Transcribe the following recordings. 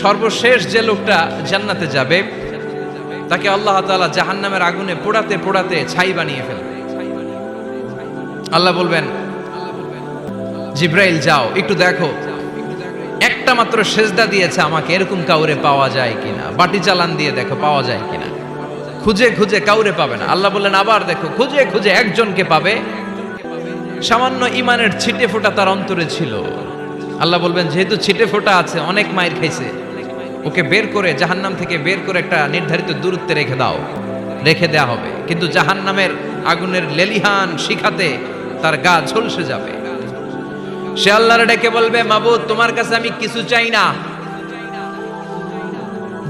সর্বশেষ যে লোকটা জান্নাতে যাবে তাকে আল্লাহ তাআলা জাহান্নামের আগুনে পোড়াতে পোড়াতে ছাই বানিয়ে ফেলবে। আল্লাহ বলবেন, জিব্রাইল যাও একটু দেখো, একটা মাত্র সেজদা দিয়েছে আমাকে, এরকম কাউরে পাওয়া যায় কিনা। বাটি চালান দিয়ে দেখো পাওয়া যায় কিনা। খুঁজে খুঁজে কাউরে পাবে না। আল্লাহ বললেন আবার দেখো, খুঁজে খুঁজে একজনকে পাবে, সামান্য ইমানের ছিটে ফোঁটা তার অন্তরে ছিল। আল্লাহ বলবেন যেহেতু ছিটে ফোঁটা আছে, অনেক মায়ের খাইছে, ওকে বের করে জাহান্নাম থেকে বের করে একটা নির্ধারিত দূরত্বে রেখে দাও। রেখে দেয়া হবে, কিন্তু জাহান্নামের আগুনের লেলিহান শিখাতে তার গা ঝলসে যাবে। সে আল্লাহর ডেকে বলবে, মাবুদ তোমার কাছে আমি কিছু চাই না,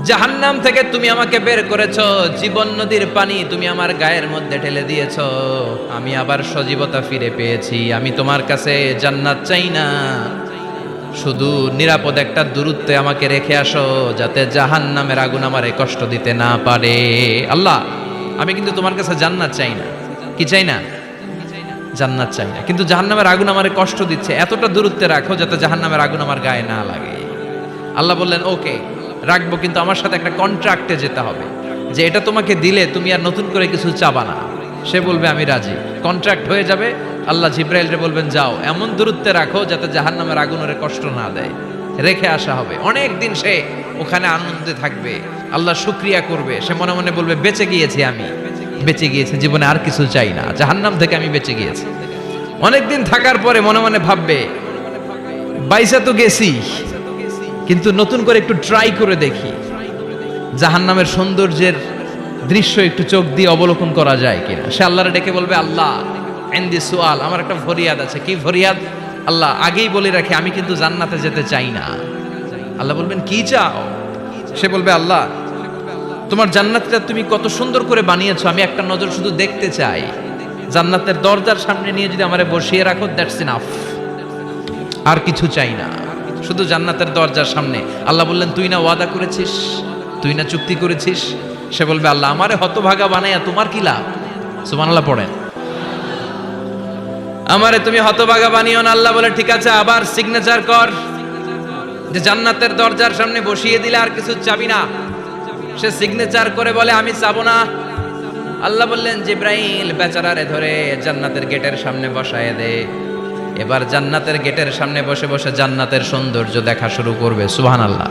জাহান্নাম থেকে তুমি আমাকে বের করেছো, জীবন নদীর পানি তুমি আমার গায়ের মধ্যে ঢেলে দিয়েছো, আমি আবার সজীবতা ফিরে পেয়েছি। আমি তোমার কাছে জান্নাত চাই না, শুধু নিরাপদ একটা দূরত্বে আমাকে রেখে আসো, যাতে জাহান্নামের আগুন আমারে কষ্ট দিতে না পারে। আল্লাহ আমি কিন্তু তোমার কাছে জান্নাত চাই না। কি চাই না? জান্নাত চাই না, কিন্তু জাহান্নামের আগুন আমারে কষ্ট দিচ্ছে, এতটা দূরত্বে রাখো যাতে জাহান্নামের আগুন আমার গায়ে না লাগে। আল্লাহ বললেন ওকে রাখবো, কিন্তু আমার সাথে একটা কন্ট্রাক্টে যেতে হবে, যে এটা তোমাকে দিলে তুমি আর নতুন করে কিছু চাবা না। সে বলবে আমি রাজি, কন্ট্রাক্ট হয়ে যাবে। আল্লাহ জিব্রাইলকে বলবেন যাও এমন দূরত্বে রাখো যাতে জাহান্নামের আগুন ওরে কষ্ট না দেয়। রেখে আসা হবে, অনেক দিন সে ওখানে আনন্দে থাকবে, আল্লাহ শুকরিয়া করবে। সে মনে মনে বলবে বেঁচে গিয়েছি, আমি বেঁচে গিয়েছি, জীবনে আর কিছু চাই না, জাহান্নাম থেকে আমি বেঁচে গিয়েছি। অনেকদিন থাকার পরে মনে মনে ভাববে বাইসা তো গেছি, কিন্তু নতুন করে একটু ট্রাই করে দেখি, জাহান্নামের সৌন্দর্যের দৃশ্য একটু চোখ দিয়ে অবলোকন করা যায় কিনা। সে আল্লাহর ডেকে বলবে আল্লাহ ইনদি সুআল, আমার একটা ফরিয়াদ আছে। কি ফরিয়াদ? আল্লাহ আগেই বলে রাখি আমি কিন্তু জান্নাতে যেতে চাই না। আল্লাহ বলবেন কি চাও? সে বলবে আল্লাহ তোমার জান্নাতটা তুমি কত সুন্দর করে বানিয়েছো, আমি একটা নজর শুধু দেখতে চাই। জান্নাতের দরজার সামনে নিয়ে যদি আমারে বসিয়ে রাখো, দ্যাটস ইনাফ, আর কিছু চাই না, শুধু জান্নাতের দরজার সামনে। আল্লাহ বললেন তুই না ওয়াদা করেছিস, তুই না চুক্তি করেছিস। সে বলবে আল্লাহ আমারে হতভাগা বানাইয়া তোমার কি লাভ? সুবহানাল্লাহ পড়েন। আমারে তুমি হতভাগা বানিও না। আল্লাহ বলে ঠিক আছে, আবার সিগনেচার কর যে জান্নাতের দরজার সামনে বসিয়ে দিলে আর কিছু চাবি না। সে সিগনেচার করে বলে আমি চাবো না। আল্লাহ বললেন জিব্রাইল বেচারারে ধরে জান্নাতের গেটের সামনে বসায় দে। এবার জান্নাতের গেটের সামনে বসে বসে জান্নাতের সৌন্দর্য দেখা শুরু করবে। সুবহানাল্লাহ।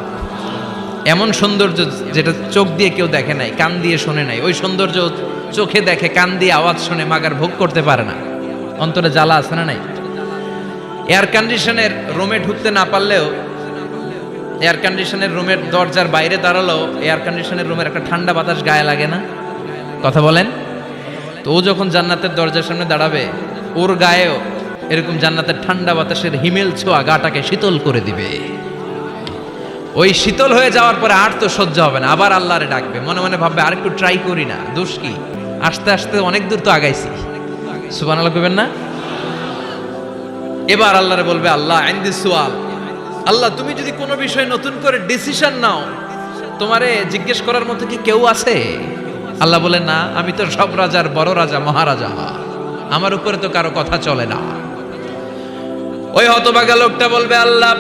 এমন সৌন্দর্য যেটা চোখ দিয়ে কেউ দেখে নাই, কান দিয়ে শোনে নাই, ওই সৌন্দর্য চোখে দেখে, কান দিয়ে আওয়াজ শুনে মাগার ভোগ করতে পারে না। অন্তরে জ্বালা আছে না নাই? এয়ার কন্ডিশনের রুমে ঢুকতে না পারলেও, এয়ার কন্ডিশনের রুমের দরজার বাইরে দাঁড়ালো, এয়ার কন্ডিশনের রুমের একটা ঠান্ডা বাতাস গায়ে লাগে না? কথা বলেন তো। ও যখন জান্নাতের দরজার সামনে দাঁড়াবে, ওর গায়েও এরকম জান্নাতের ঠান্ডা বাতাসের হিমেল ছোঁয়া গাটাকে শীতল করে দিবে। ওই শীতল হয়ে যাওয়ার পরে আর তো সহ্য হবে না, আবার আল্লাহরে ডাকবে, মনে মনে ভাববে আর একটু ট্রাই করি না, দোষ কি, আস্তে আস্তে অনেক দূর তো আগাইছি। সুবহানাল্লাহ কইবেন না? এবার আল্লাহরে বলবে আল্লাহ ইনদি সুআল, আল্লাহ তুমি যদি কোনো বিষয়ে নতুন করে ডিসিশন নাও, তোমারে জিজ্ঞেস করার মতো কি কেউ আছে? আল্লাহ বলে না, আমি তো সব রাজার বড় রাজা, মহারাজা, আমার উপরে তো কারো কথা চলে না। ওই হতভাগা লোকটা বলবে আল্লাহ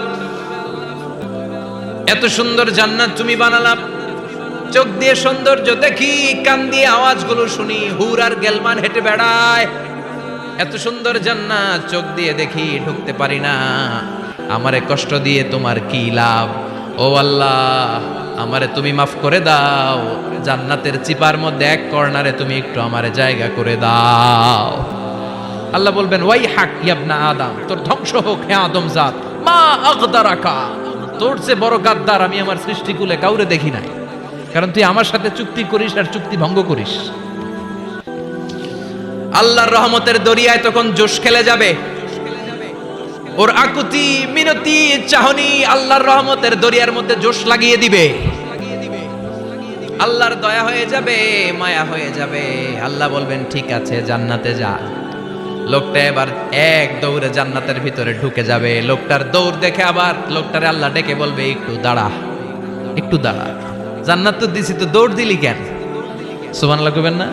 এত সুন্দর জান্নাত তুমি বানালাম, চোখ দিয়ে সৌন্দর্য দেখি, কান দিয়ে আওয়াজগুলো শুনি, হুর আর গেলমান হেঁটে বেড়ায়, এত সুন্দর জান্নাত চোখ দিয়ে দেখি, ঢুকতে পারি না, আমারে কষ্ট দিয়ে তোমার কি লাভ? ও আল্লাহ আমারে তুমি মাফ করে দাও, জান্নাতের চিপার মধ্যে এক কর্নারে তুমি একটু আমারে জায়গা করে দাও। আল্লাহ বলবেন ওয়াই হাক ইবনা আদম, তোর ধ্বংস হোক হে আদম জাত, মা আগদারাকা, তোর চেয়ে বড় গাদ্দার আমি আমার সৃষ্টিকুলে কাউরে দেখি নাই, কারণ তুই আমার সাথে চুক্তি করিস আর চুক্তি ভঙ্গ করিস। আল্লাহর রহমতের দরিয়ায় তখন জোশ খেলে যাবে, ওর আকুতি মিনতি চাহনি আল্লাহর রহমতের দরিয়ার মধ্যে জোশ লাগিয়ে দিবে। আল্লাহর দয়া হয়ে যাবে, মায়া হয়ে যাবে। আল্লাহ বলবেন ঠিক আছে জান্নাতে যা। লোকটা এবার এক দৌড়ে জান্নাতের ভিতরে ঢুকে যাবে। লোকটার দৌড় দেখে আবার লোকটারে আল্লাহ ডেকে বলবে একটু দাঁড়া, একটু দাঁড়া, জান্নাত তো দিছি, তো দৌড় দিলি কেন? সুবহানাল্লাহ কইবেন না?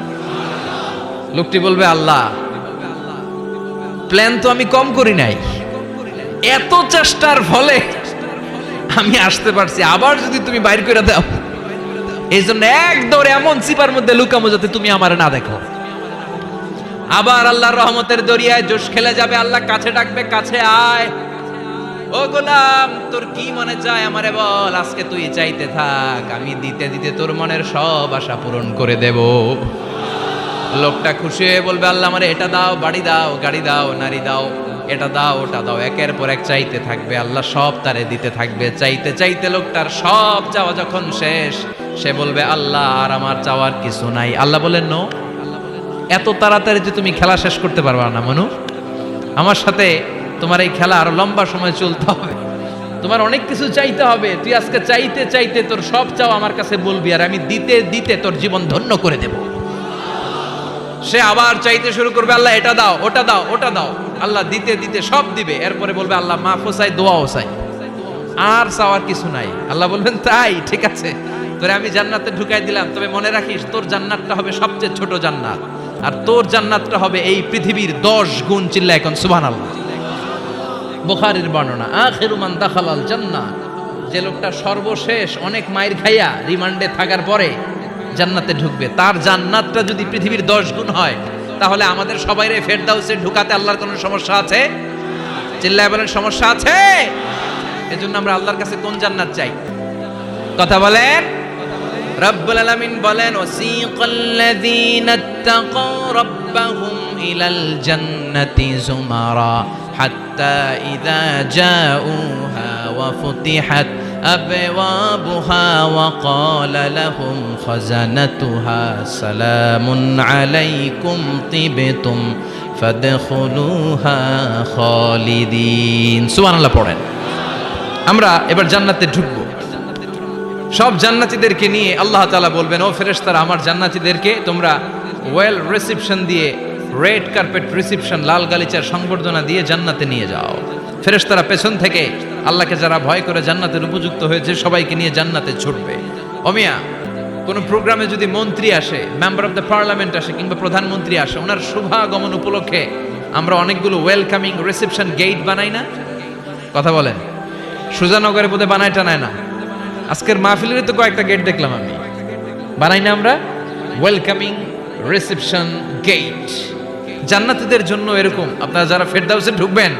লোকটি বলবে আল্লাহ প্ল্যান তো আমি কম করি নাই, এত চেষ্টার ফলে আমি আসতে পারছি, আবার যদি তুমি বাইর করে দাও, এই জন্য এক দৌড়ে এমন চিপার মধ্যে লুকামো যাতে তুমি আমার না দেখো। আবার আল্লাহর রহমতের দরিয়ায় জোশ খেলে যাবে, আল্লাহ কাছে ডাকবে, কাছে আয়। ও গোলাম, তোর কি মনে চায় আমারে বল, আজকে তুই চাইতে থাক, আমি দিতে দিতে তোর মনের সব আশা পূরণ করে দেব। লোকটা খুশি হয়ে বলবে, আল্লাহ আমারে এটা দাও, বাড়ি দাও, গাড়ি দাও, নারী দাও, এটা দাও, ওটা দাও, একের পর এক চাইতে থাকবে, আল্লাহ সব তারে দিতে থাকবে। চাইতে চাইতে লোকটার সব চাওয়া যখন শেষ, সে বলবে, আল্লাহ আর আমার চাওয়ার কিছু নাই। আল্লাহ বলেন, নো, এত তাড়াতাড়ি যে তুমি খেলা শেষ করতে পারবা না মনু, আমার সাথে তোমার এই খেলা আরো লম্বা সময় চলতে হবে, তোমার অনেক কিছু চাইতে হবে। তুই আজকে চাইতে চাইতে তোর সব চাওয়া আমার কাছে বলবি, আর আমি দিতে দিতে তোর জীবন ধন্য করে দেব। সে আবার চাইতে শুরু করবে, আল্লাহ এটা দাও, ওটা দাও, ওটা দাও। আল্লাহ দিতে দিতে সব দিবে। এরপরে বলবে, আল্লাহ মাফও চাই, দোয়াও চাই, আর চাওয়ার কিছু নাই। আল্লাহ বলবেন, তাই ঠিক আছে, তোরে আমি জান্নাতে ঢুকাই দিলাম, তবে মনে রাখিস তোর জান্নাতটা হবে সবচেয়ে ছোট জান্নাত, আর তোর জান্নাতটা হবে এই পৃথিবীর 10 গুণ। চিল্লা এখন সুবহানাল্লাহ। বুখারীর বর্ণনা, আখিরু মান দাখালাল জান্নাহ, যে লোকটা সর্বশেষ অনেক মাইর খাইয়া রিমান্ডে থাকার পরে জান্নাতে ঢুকবে, তার জান্নাতটা যদি পৃথিবীর 10 গুণ হয়, তাহলে আমাদের সবাইরে ফেরদাউসে ঢুকাতে আল্লাহর কোনো সমস্যা আছে? চিল্লায় বলেন, সমস্যা আছে? এজন্য আমরা আল্লাহর কাছে কোন জান্নাত চাই? কথা বলেন। রব্বুল আলামিন বলেন, ওয়াসিকাল্লাযীনা ইত্তাকাউ রাব্বাহুম ইলাল জান্নাতি যুমারা হাত্তা ইযা জাউহা ওয়া ফুতিহাত আবওয়াবুহা ওয়া ক্বালা লাহুম খাযানাতুহা সালামুন আলাইকুম তিবতুম ফাদখুলুহা খালিদিন। সুবহানাল্লাহ পড়েন। আমরা এবার জান্নাতে ঢুকবো। সব জান্নাতীদেরকে নিয়ে আল্লাহ তাআলা বলবেন, ও ফেরেশতারা, আমার জান্নাতীদেরকে তোমরা ওয়েল রিসেপশন দিয়ে, রেড কার্পেট রিসেপশন, লাল গালিচার সংবর্ধনা দিয়ে জান্নাতে নিয়ে যাও। ফেরেশতারা পেছন থেকে আল্লাহকে যারা ভয় করে জান্নাতের উপযুক্ত হয়েছে সবাইকে নিয়ে জান্নাতে ছুটবে। ওমিয়া, কোন প্রোগ্রামে যদি মন্ত্রী আসে, মেম্বার অফ দ্য পার্লামেন্ট আসে, কিংবা প্রধানমন্ত্রী আসে, ওনার শুভাগমন উপলক্ষে আমরা অনেকগুলো ওয়েলকামিং রিসেপশন গেট বানাই না? কথা বলেন। সুজানগরে বোধহয় বানায় টানায় না? আজকের মাহফিলের তো কয়েকটা গেট দেখলাম আমি, বানাই না আমরা? Welcoming reception gate. জান্নাতীদের জন্য এরকম, আপনারা যারা ফেরদাউসে ঢুকবেন,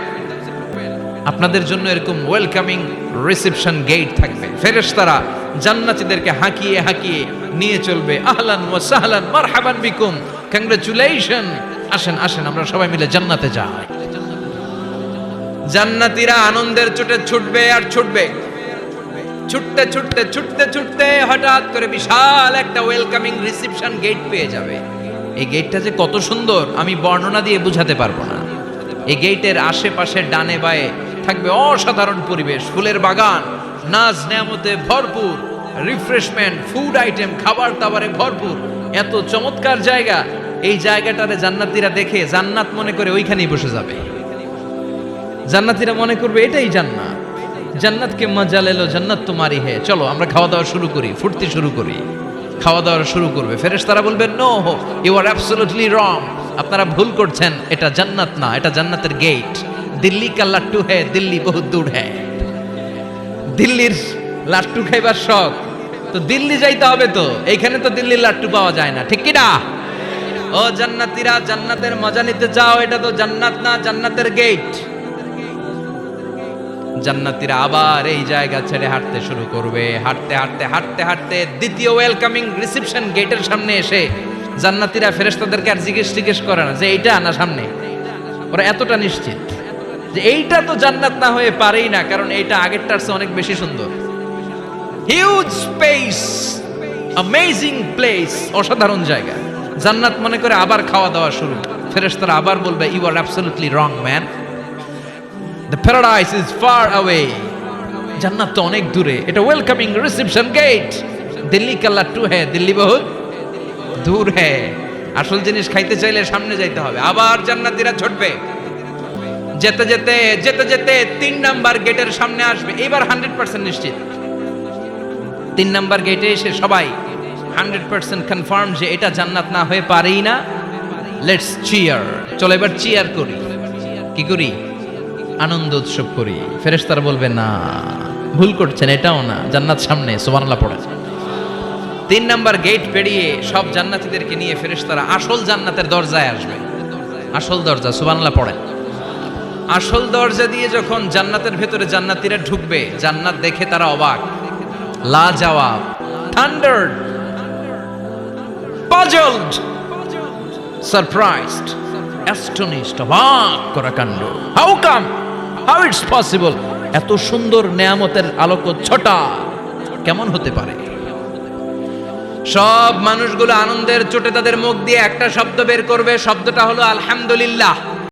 আপনাদের জন্য এরকম ওয়েলকামিং রিসেপশন গেট থাকবে। ফেরেশতারা জান্নাতীদেরকে হাঁকিয়ে হাঁকিয়ে নিয়ে চলবে, আহলান ওয়া সাহলান মারহাবান বিকুম, কংগ্রাচুলেশন, আসেন আসেন, আমরা সবাই মিলে জান্নাতে যাই। জান্নাতীরা আনন্দের চোটে ছুটবে আর ছুটবে। ছুটতে ছুটতে ছুটতে ছুটতে হঠাৎ করে বিশাল একটা ওয়েলকামিং রিসেপশন গেট পেয়ে যাবে। এই গেটটা যে কত সুন্দর আমি বর্ণনা দিয়ে বোঝাতে পারবো না। এই গেটের আশেপাশে ডানে বায়ে থাকবে অসাধারণ পরিবেশ, ফুলের বাগান, নাজ নেয়ামতে ভরপুর, রিফ্রেশমেন্ট, ফুড আইটেম, খাবার দাবারে ভরপুর, এত চমৎকার জায়গা। এই জায়গাটারে জান্নাতীরা দেখে জান্নাত মনে করে ওইখানেই বসে যাবে। জান্নাতীরা মনে করবে এটাই জান্নাত, জান্নাতকে মজা লেলো, জান্নাত তোমারই হে, চলো আমরা খাওয়া দাওয়া শুরু করি, ফুর্তি শুরু করি। খাওয়া দাওয়া শুরু করবে। ফেরেশতারা বলবেন, no, you are absolutely wrong, আপনারা ভুল করছেন, এটা জান্নাত না, এটা জান্নাতের গেট। দিল্লি কা লাট্টু হে, দিল্লি বহুত দূর হে। দিল্লির লাট্টু খাইবার শখ তো দিল্লি যাইতে হবে, তো এইখানে তো দিল্লির লাট্টু পাওয়া যায় না, ঠিক কি না? ও জান্নাতীরা, জান্নাতের মজা নিতে চাও? এটা তো জান্নাত না, জান্নাতের গেট। জান্নাতীরা আবার এই জায়গা ছেড়ে হাঁটতে শুরু করবে। হাঁটতে হাঁটতে হাঁটতে হাঁটতে দ্বিতীয় ওয়েলকামিং রিসেপশন গেটের সামনে এসে জান্নাতীরা ফেরেশতাদেরকে আর জিজ্ঞেস করে না যে এইটা না সামনে, ওরা এতটা নিশ্চিত যে এইটা তো জান্নাত না হয়ে পারেই না, কারণ এইটা আগেরটার চেয়ে অনেক বেশি সুন্দর। হিউজ স্পেস, অ্যামেজিং প্লেস, অসাধারণ জায়গা। জান্নাত মনে করে আবার খাওয়া দাওয়া শুরু। ফেরেশতারা আবার বলবে, you are absolutely wrong man, the paradise is far away, জান্নাত তো অনেক দূরে, এটা ওয়েলকামিং রিসেপশন গেট। দিল্লি কা লাট্টু হে, দিল্লি বহুত দূর হে। আসল জিনিস খাইতে চাইলে সামনে যাইতে হবে। আবার জান্নাতীরা ছুটবে। যেতে যেতে যেতে যেতে 3 নাম্বার গেটের সামনে আসবে। এবার 100% নিশ্চিত। 3 নাম্বার গেটে এসে সবাই 100% কনফার্ম যে এটা জান্নাত না হয়ে পারেই না। লেটস চিয়ার, চলো এবার চিয়ার করি। কি করি? আনন্দ উৎসব করি। ফেরেশতারা বলবে, না, ভুল করছেন, এটাও না, জান্নাত সামনে, সুবহানাল্লাহ পড়েন। 3 নাম্বার গেট পেরিয়ে সব জান্নাতীদেরকে নিয়ে ফেরেশতারা আসল জান্নাতের দরজায় আসবে। আসল দরজা, সুবহানাল্লাহ পড়েন। আসল দরজা দিয়ে যখন জান্নাতের ভেতরে জান্নাতীরা ঢুকবে, জান্নাত দেখে তারা অবাক, লাজবাব, থান্ডার্ড, পাজলড, সারপ্রাইজড, অ্যাস্টনিশড, অবাক করা কাণ্ড। How come, how it's possible, এত সুন্দর নেয়ামতের আলোকচ্ছটা কেমন হতে পারে? সব মানুষগুলো আনন্দের চোটে তাদের মুখ দিয়ে একটা শব্দ বের করবে, শব্দটা হলো আলহামদুলিল্লাহ।